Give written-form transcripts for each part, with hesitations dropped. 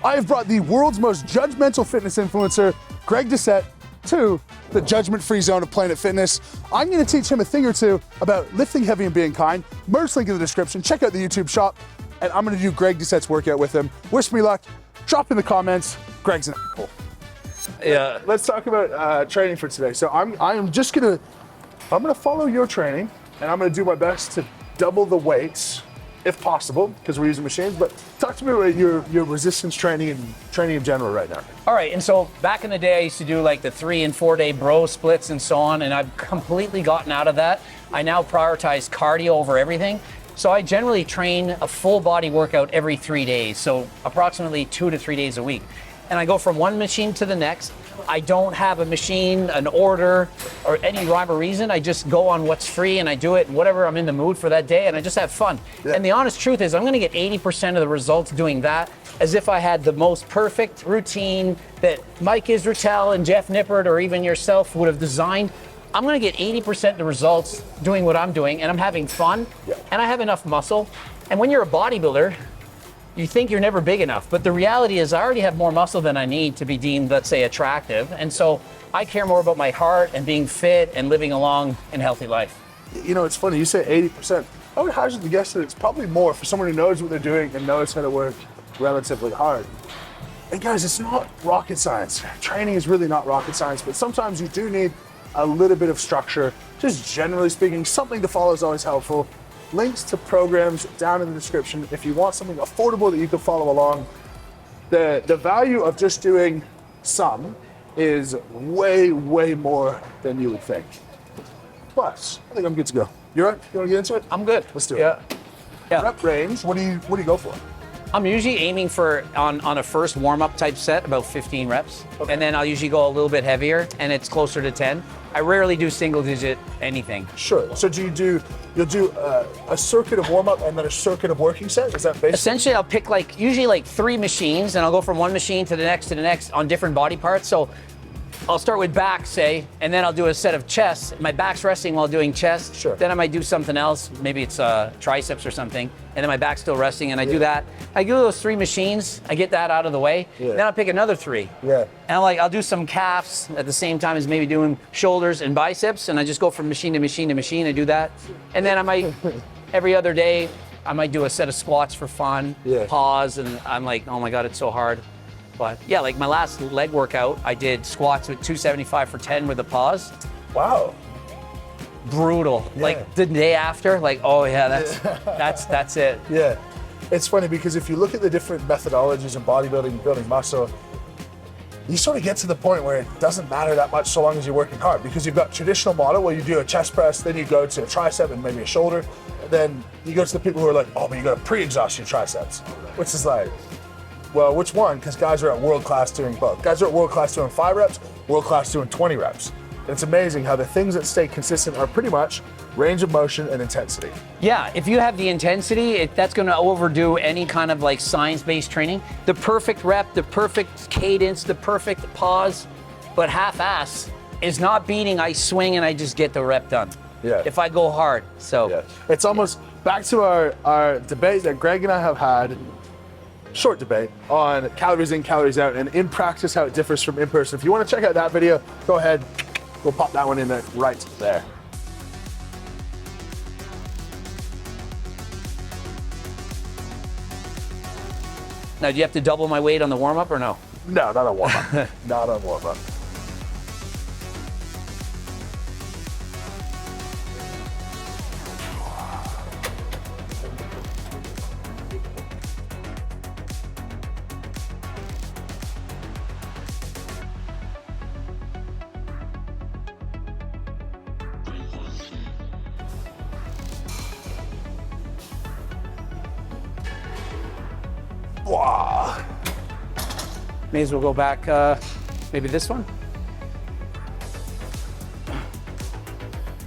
I have brought the world's most judgmental fitness influencer, Greg Doucette, to the judgment-free zone of Planet Fitness. I'm gonna teach him a thing or two about lifting heavy and being kind. Merch link in the description, check out the YouTube shop, and I'm gonna do Greg Doucette's workout with him. Wish me luck, drop in the comments. Greg's an asshole. Yeah. Let's talk about training for today. So I'm gonna follow your training, and I'm gonna do my best to double the weights, if possible, because we're using machines. But talk to me about your resistance training and training in general right now. All right, and so back in the day, I used to do like the 3 and 4 day bro splits and so on, and I've completely gotten out of that. I now prioritize cardio over everything. So I generally train a full body workout every 3 days, so approximately 2 to 3 days a week. And I go from one machine to the next. I don't have a machine, an order, or any rhyme or reason. I just go on what's free and I do it, whatever I'm in the mood for that day, and I just have fun. Yeah. And the honest truth is I'm gonna get 80% of the results doing that as if I had the most perfect routine that Mike Israetel and Jeff Nippert or even yourself would have designed. I'm gonna get 80% of the results doing what I'm doing, and I'm having fun, and I have enough muscle. And when you're a bodybuilder, you think you're never big enough, but the reality is I already have more muscle than I need to be deemed, let's say, attractive. And so I care more about my heart and being fit and living a long and healthy life. You know, it's funny, you say 80%. I would hazard to guess that it's probably more for someone who knows what they're doing and knows how to work relatively hard. And guys, it's not rocket science. Training is really not rocket science, but sometimes you do need a little bit of structure. Just generally speaking, something to follow is always helpful. Links to programs down in the description if you want something affordable that you can follow along. The value of just doing some is way, way more than you would think. Plus, I think I'm good to go. You all right? You want to get into it? I'm good. Let's do it. Yeah. Rep range, what do you go for? I'm usually aiming for, on a first warm-up type set, about 15 reps. Okay. And then I'll usually go a little bit heavier, and it's closer to 10. I rarely do single digit anything. Sure. So you'll do a circuit of warm-up and then a circuit of working set? Is that basically? Essentially, I'll pick usually 3 machines, and I'll go from one machine to the next on different body parts. So I'll start with back, say, and then I'll do a set of chest. My back's resting while doing chest. Sure. Then I might do something else. Maybe it's triceps or something. And then my back's still resting, and I do that. I do those 3 machines. I get that out of the way. Yeah. Then I'll pick another 3. Yeah. And I'll do some calves at the same time as maybe doing shoulders and biceps, and I just go from machine to machine to machine. I do that. And then I might, every other day, I might do a set of squats for fun. Yeah. Pause, and I'm like, oh my God, it's so hard. But yeah, like my last leg workout, I did squats with 275 for 10 with a pause. Wow. Brutal. Yeah. Like the day after, like, oh yeah, that's it. Yeah. It's funny because if you look at the different methodologies in bodybuilding and building muscle, you sort of get to the point where it doesn't matter that much so long as you're working hard, because you've got traditional model where you do a chest press, then you go to a tricep and maybe a shoulder, and then you go to the people who are like, oh, but you got to pre-exhaust your triceps, which is like, well, which one? Because guys are at world class doing both. Guys are at world class doing 5 reps, world class doing 20 reps. And it's amazing how the things that stay consistent are pretty much range of motion and intensity. Yeah, if you have the intensity, that's going to overdo any kind of like science-based training. The perfect rep, the perfect cadence, the perfect pause, but half-ass is not beating I swing and I just get the rep done. Yeah. If I go hard, so. Yeah. It's almost back to our debate that Greg and I have had, short debate on calories in, calories out, and in practice how it differs from in person. If you want to check out that video, go ahead. We'll pop that one in there right there. Now, do you have to double my weight on the warm-up or no? No, not on warm-up. Not on warm-up. Wow. May as well go back, maybe this one.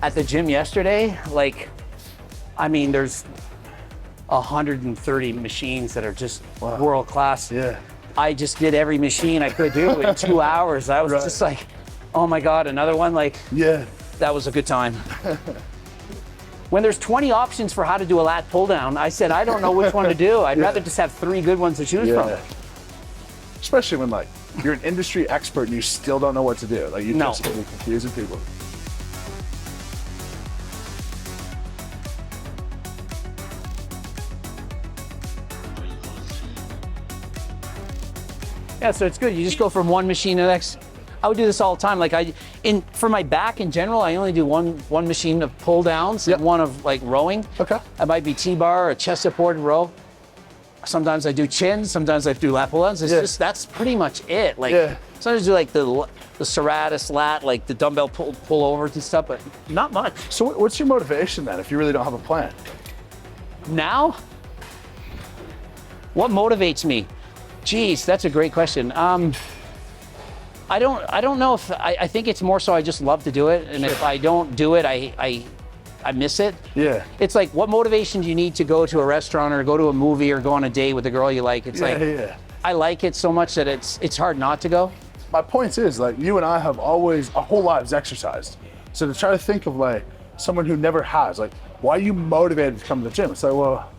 At the gym yesterday, like, I mean, there's 130 machines that are just world class. Yeah. I just did every machine I could do in 2 hours. I was just like, oh my God, another one? Like, yeah, that was a good time. When there's 20 options for how to do a lat pull down, I said, I don't know which one to do. I'd rather just have 3 good ones to choose from. Especially when like you're an industry expert and you still don't know what to do. Like you're just gonna be confusing people. Yeah, so it's good. You just go from one machine to the next. I would do this all the time. Like for my back in general, I only do one machine of pull downs and one of like rowing. Okay. It might be T-bar or chest supported row. Sometimes I do chins, sometimes I do lat pull-downs. It's just, that's pretty much it. Like sometimes I do like the serratus lat, like the dumbbell pull over and stuff, but not much. So what's your motivation then if you really don't have a plan? Now, what motivates me? Geez, that's a great question. I don't know if I think it's more so I just love to do it, and if I don't do it, I miss it. Yeah. It's like, what motivation do you need to go to a restaurant or go to a movie or go on a date with a girl you like? It's I like it so much that it's hard not to go. My point is, like, you and I have always, our whole lives exercised. So to try to think of like someone who never has, like, why are you motivated to come to the gym? It's like, well,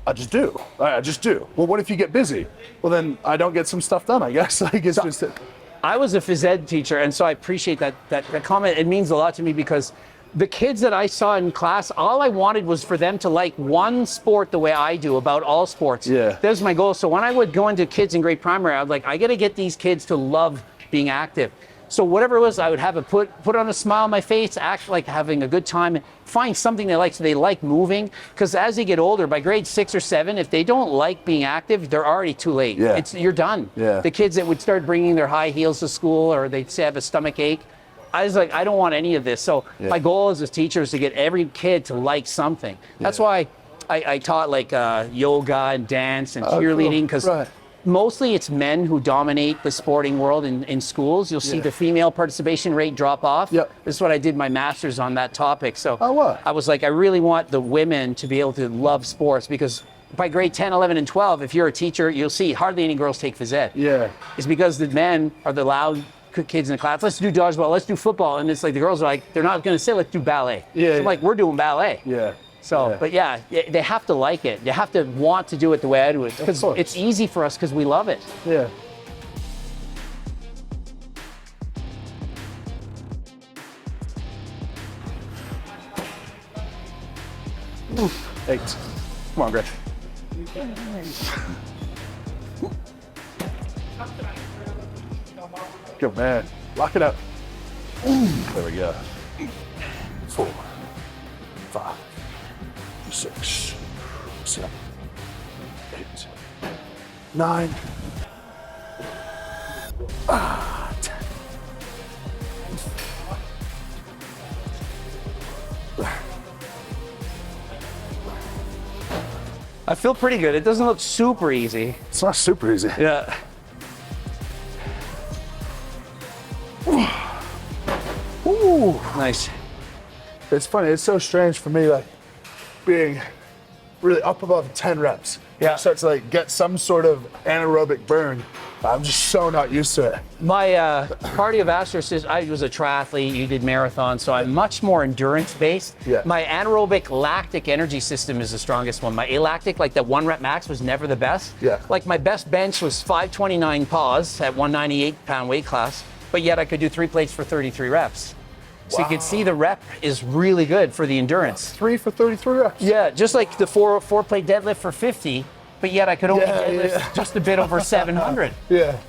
I just do. I just do. Well, what if you get busy? Well, then I don't get some stuff done, I guess. Like, it's just. I was a phys ed teacher, and so I appreciate that comment. It means a lot to me because the kids that I saw in class, all I wanted was for them to like one sport the way I do about all sports. Yeah. That was my goal. So when I would go into kids in grade primary, I was like, I got to get these kids to love being active. So whatever it was, I would have it put on a smile on my face, act like having a good time, and find something they like. So they like moving, because as they get older, by grade 6 or 7, if they don't like being active, they're already too late. Yeah. You're done. Yeah. The kids that would start bringing their high heels to school, or they'd say have a stomach ache, I was like, I don't want any of this. So my goal as a teacher is to get every kid to like something. That's why I taught like yoga and dance and cheerleading, because mostly it's men who dominate the sporting world in schools. You'll see the female participation rate drop off. This is what I did my master's on that topic. So I was like, I really want the women to be able to love sports, because by grade 10, 11, and 12, if you're a teacher, you'll see hardly any girls take phys ed. It's because the men are the loud kids in the class. Let's do dodgeball, let's do football. And it's like the girls are like, they're not going to say, let's do ballet. So like, we're doing ballet. So, but they have to like it. You have to want to do it the way I do it, because it's easy for us because we love it. Eight. Come on, Greg. Good man. Lock it up. There we go. 4, 5, 6, 7, 8, 9, 10. I feel pretty good. It doesn't look super easy. It's not super easy. Yeah. Ooh. Nice. It's funny, it's so strange for me, like, being really up above 10 reps. Start to like get some sort of anaerobic burn. I'm just so not used to it. My cardiovascular system, I was a triathlete, you did marathons, so I'm much more endurance based. My anaerobic lactic energy system is the strongest one. My alactic, like that 1 rep max, was never the best. Like my best bench was 529 pause at 198 pound weight class, but yet I could do 3 plates for 33 reps. So you can see the rep is really good for the endurance. 3 for 33 reps. Yeah, just like the four plate deadlift for 50, but yet I could only deadlift just a bit over 700.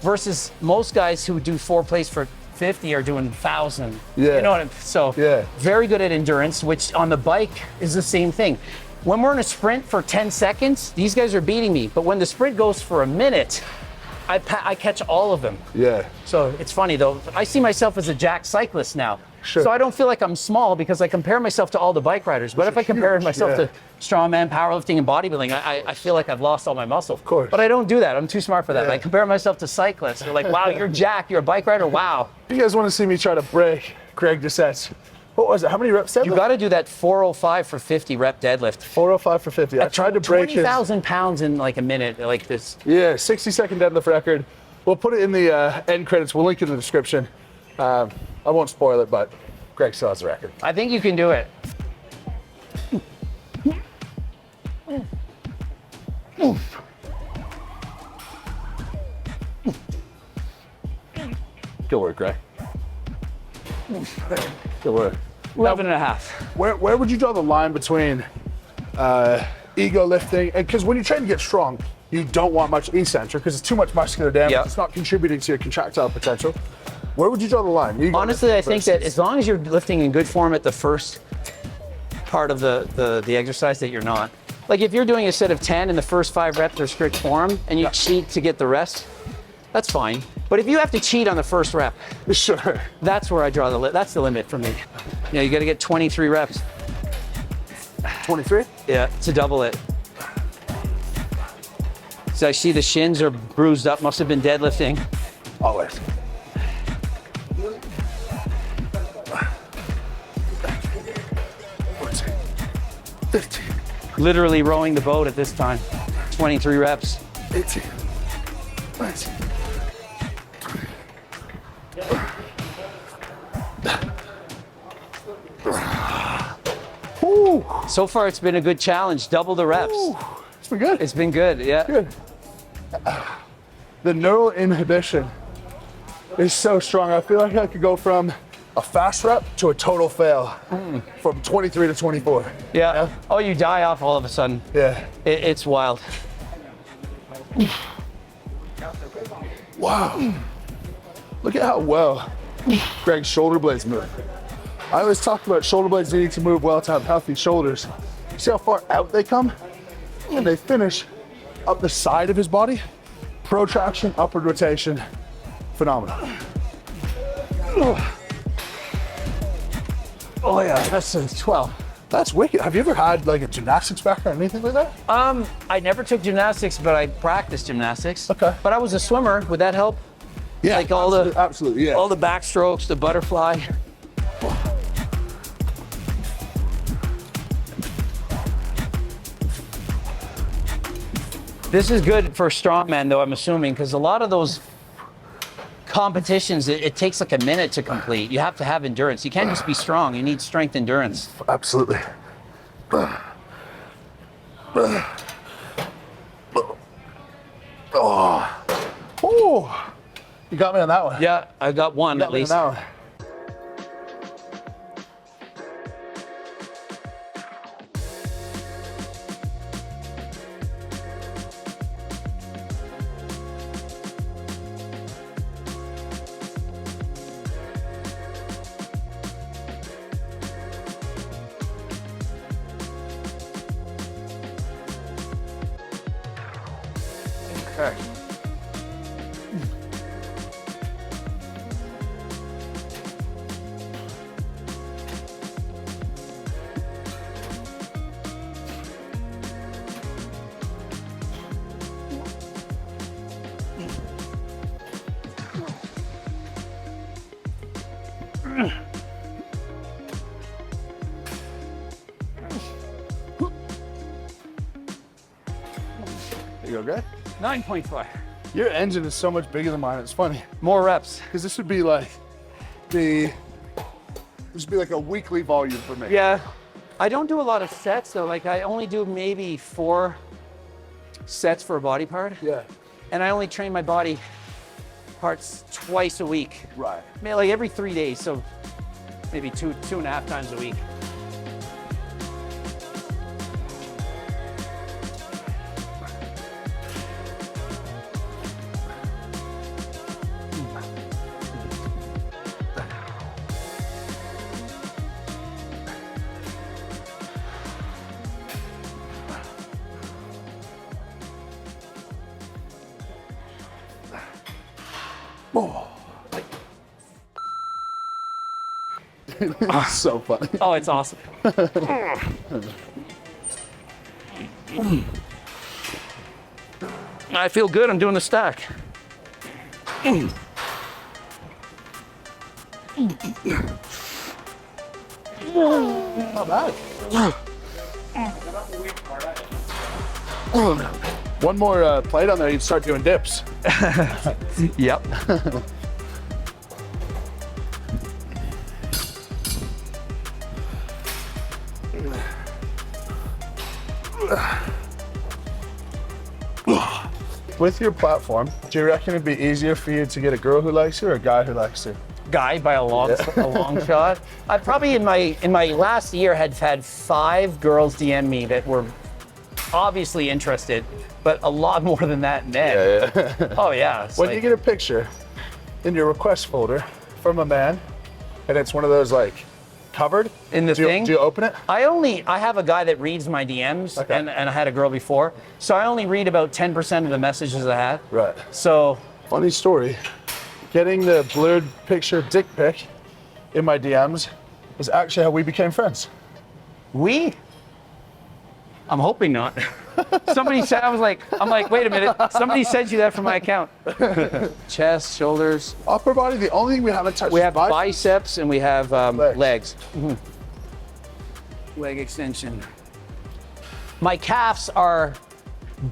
Versus most guys who do 4 plates for 50 are doing 1,000. You know what I'm, so very good at endurance, which on the bike is the same thing. When we're in a sprint for 10 seconds, these guys are beating me. But when the sprint goes for a minute, I catch all of them. So it's funny though, I see myself as a jack cyclist now. So I don't feel like I'm small because I compare myself to all the bike riders. But if I compare myself to strongman, powerlifting, and bodybuilding, I feel like I've lost all my muscle. But I don't do that. I'm too smart for that. I compare myself to cyclists. They're like, wow, you're jacked. You're a bike rider. Wow. You guys want to see me try to break Greg Doucette's, what was it? How many reps? You got to do that 405 for 50 rep deadlift. 405 for 50. I tried to break 20,000 pounds in like a minute, like this. 60-second deadlift record. We'll put it in the end credits. We'll link it in the description. I won't spoil it, but Greg still has the record. I think you can do it. Good work, Greg. Good work. 11 and a half. Where would you draw the line between ego lifting, and because when you train to get strong, you don't want much eccentric because it's too much muscular damage. Yep. It's not contributing to your contractile potential. Where would you draw the line? Honestly, I think that as long as you're lifting in good form at the first part of the exercise, that you're not. Like if you're doing a set of 10 and the first 5 reps are strict form and you cheat to get the rest, that's fine. But if you have to cheat on the first rep, Sure. that's where I draw the that's the limit for me. You got to get 23 reps. 23? Yeah, to double it. So I see the shins are bruised up, must have been deadlifting. Always. Literally rowing the boat at this time. 23 reps. 18. 19. Ooh. So far, it's been a good challenge. Double the reps. Ooh. It's been good. It's been good, yeah. Good. The neural inhibition is so strong. I feel like I could go from a fast rep to a total fail from 23 to 24. Yeah. Oh, you die off all of a sudden. Yeah. It's wild. Wow. Look at how well Greg's shoulder blades move. I always talk about shoulder blades needing to move well to have healthy shoulders. See how far out they come? And they finish up the side of his body. Protraction, upward rotation, phenomenal. Oh yeah, that's a 12. That's wicked. Have you ever had like a gymnastics background or anything like that? I never took gymnastics, but I practiced gymnastics. Okay. But I was a swimmer. Would that help? Yeah, Like all absolutely, yeah. all the backstrokes, the butterfly. This is good for strongman, though, I'm assuming, because a lot of those competitions, it takes like a minute to complete. You have to have endurance. You can't just be strong. You need strength endurance. Absolutely. Oh, you got me on that one. Yeah, I got one You at got me on least. that one. Okay. There you go, Greg. 9.5. Your engine is so much bigger than mine. It's funny More reps. because this would be like this would be like a weekly volume for me. Yeah. I don't do a lot of sets, though. Like, I only do maybe 4 sets for a body part. Yeah. And I only train my body parts twice a week. Right. Maybe like every 3 days, so maybe 2.5 times a week. Oh. It's so funny. Oh, it's awesome. I feel good. I'm doing the stack. Not bad. One more plate on there, you'd start doing dips. Yep. With your platform, do you reckon it'd be easier for you to get a girl who likes you or a guy who likes you? Guy by a long shot. I probably in my last year had 5 girls DM me that were obviously interested, but a lot more than that men. Yeah. Oh yeah. When you get a picture in your request folder from a man, and it's one of those like covered in the thing, do you open it? I have a guy that reads my DMs, okay. and I had a girl before, so I only read about 10% of the messages I had. Right. So funny story. Getting the blurred picture dick pic in my DMs is actually how we became friends. I'm hoping not. Somebody said, I'm like, wait a minute. Somebody sent you that from my account. Chest, shoulders. Upper body, the only thing we haven't touched. We have biceps and we have legs. Mm-hmm. Leg extension. My calves are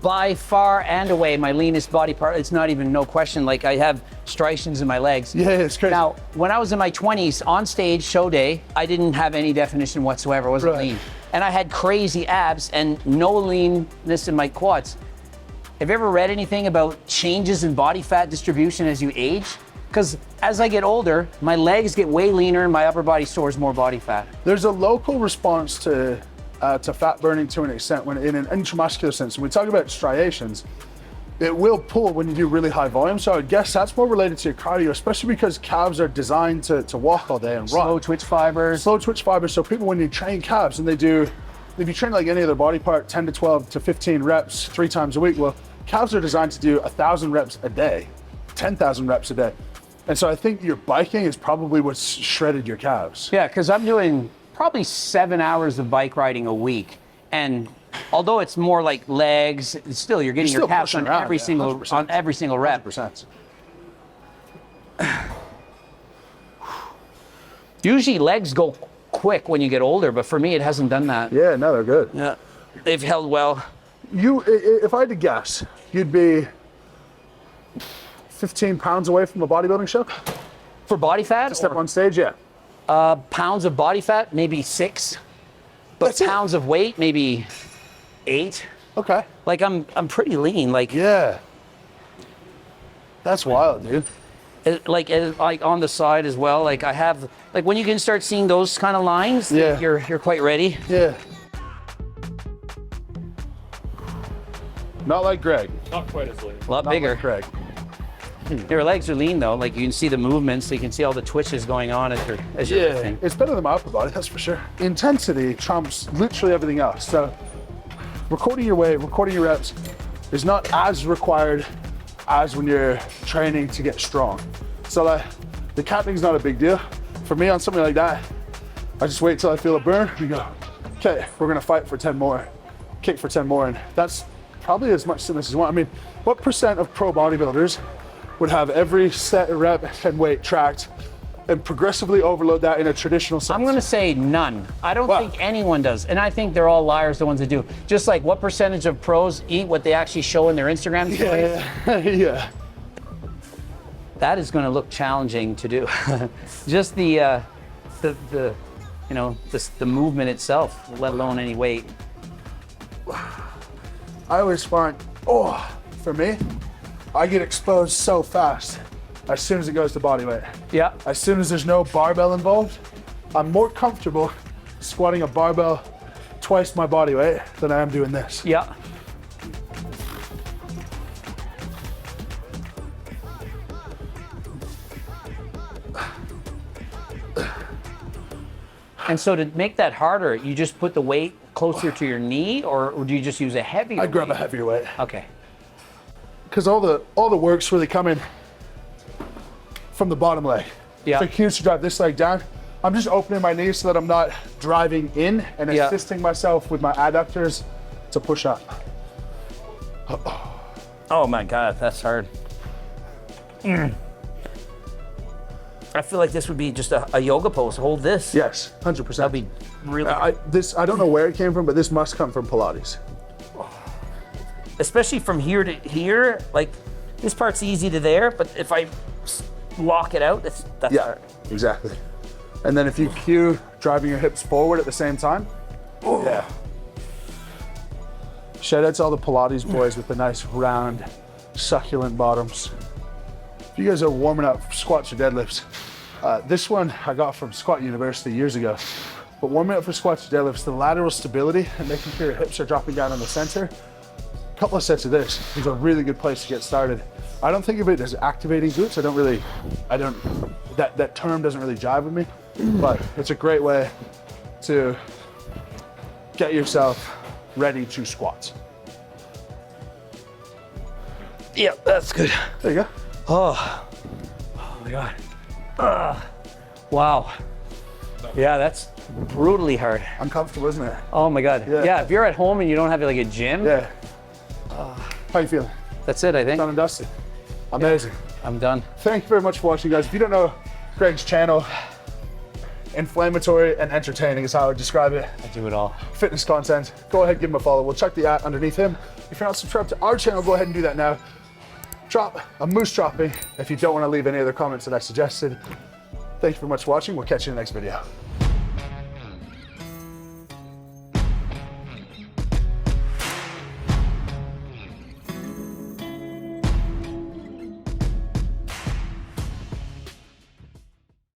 by far and away my leanest body part. It's not even no question. Like I have striations in my legs. Yeah, it's crazy. Now, when I was in my 20s, on stage, show day, I didn't have any definition whatsoever. I wasn't lean. And I had crazy abs and no leanness in my quads. Have you ever read anything about changes in body fat distribution as you age? Because as I get older, my legs get way leaner and my upper body stores more body fat. There's a local response to fat burning to an extent when in an intramuscular sense. When we talk about striations, it will pull when you do really high volume. So I guess that's more related to your cardio, especially because calves are designed to walk all day and run. Slow twitch fibers. Slow twitch fibers. So people, when you train calves and if you train like any other body part, 10 to 12 to 15 reps 3 times a week, well, calves are designed to do 1,000 reps a day, 10,000 reps a day. And so I think your biking is probably what's shredded your calves. Yeah, because I'm doing probably 7 hours of bike riding a week. And although it's more like legs, still you're getting your calves on every single rep. 100%. Usually legs go quick when you get older, but for me it hasn't done that. Yeah, no, they're good. Yeah, they've held well. If I had to guess, you'd be 15 pounds away from a bodybuilding show? For body fat? To step on stage, yeah. Pounds of body fat, maybe 6. But That's pounds of weight, maybe 8. Okay. Like I'm pretty lean. Like yeah. That's wild, dude. Like on the side as well. Like I have, like when you can start seeing those kind of lines, yeah, you're quite ready. Yeah. Not like Greg. Not quite as lean. A lot bigger. Like Greg. Your legs are lean though. Like you can see the movements, so you can see all the twitches going on as you're lifting. It's better than my upper body, that's for sure. Intensity trumps literally everything else. So recording your weight, recording your reps is not as required as when you're training to get strong. So like, the counting's not a big deal. For me on something like that, I just wait till I feel a burn. We go, okay, we're gonna fight for 10 more, kick for 10 more. And that's probably as much fitness as you want. I mean, what percent of pro bodybuilders would have every set, rep, and weight tracked and progressively overload that in a traditional sense? I'm gonna say none. I don't think anyone does. And I think they're all liars, the ones that do. Just like what percentage of pros eat what they actually show in their Instagram stories? Yeah. That is gonna look challenging to do. Just the movement itself, let alone any weight. I always find, for me, I get exposed so fast as soon as it goes to body weight. Yeah. As soon as there's no barbell involved, I'm more comfortable squatting a barbell twice my body weight than I am doing this. Yeah. And so to make that harder, you just put the weight closer to your knee, or do you just use a heavier weight? I grab a heavier weight. Okay. Because all the work's really coming from the bottom leg. Yeah. So if I choose to drive this leg down, I'm just opening my knees so that I'm not driving in and assisting myself with my adductors to push up. Oh my God, that's hard. I feel like this would be just a yoga pose. Hold this. Yes, 100%. That'd be really. I don't know where it came from, but this must come from Pilates. Especially from here to here, like this part's easy to there, but if I lock it out, that's hard. Exactly. And then if you cue driving your hips forward at the same time, shout out to all the Pilates boys with the nice round succulent bottoms. If you guys are warming up for squats or deadlifts, this one I got from Squat University years ago. But warming up for squats or deadlifts, the lateral stability and making sure your hips are dropping down in the center, a couple of sets of this is a really good place to get started. I don't think of it as activating glutes. That term doesn't really jive with me, but it's a great way to get yourself ready to squat. Yep, that's good. There you go. Oh my God. Wow. Yeah, that's brutally hard. Uncomfortable, isn't it? Oh my God. Yeah, if you're at home and you don't have like a gym. Yeah. How you feeling? That's it, I think. Done and dusted. Amazing. I'm done. Thank you very much for watching, guys. If you don't know Greg's channel, inflammatory and entertaining is how I would describe it. I do it all. Fitness content. Go ahead, give him a follow. We'll check the @ underneath him. If you're not subscribed to our channel, go ahead and do that now. Drop a moose dropping if you don't want to leave any other comments that I suggested. Thank you very much for watching. We'll catch you in the next video.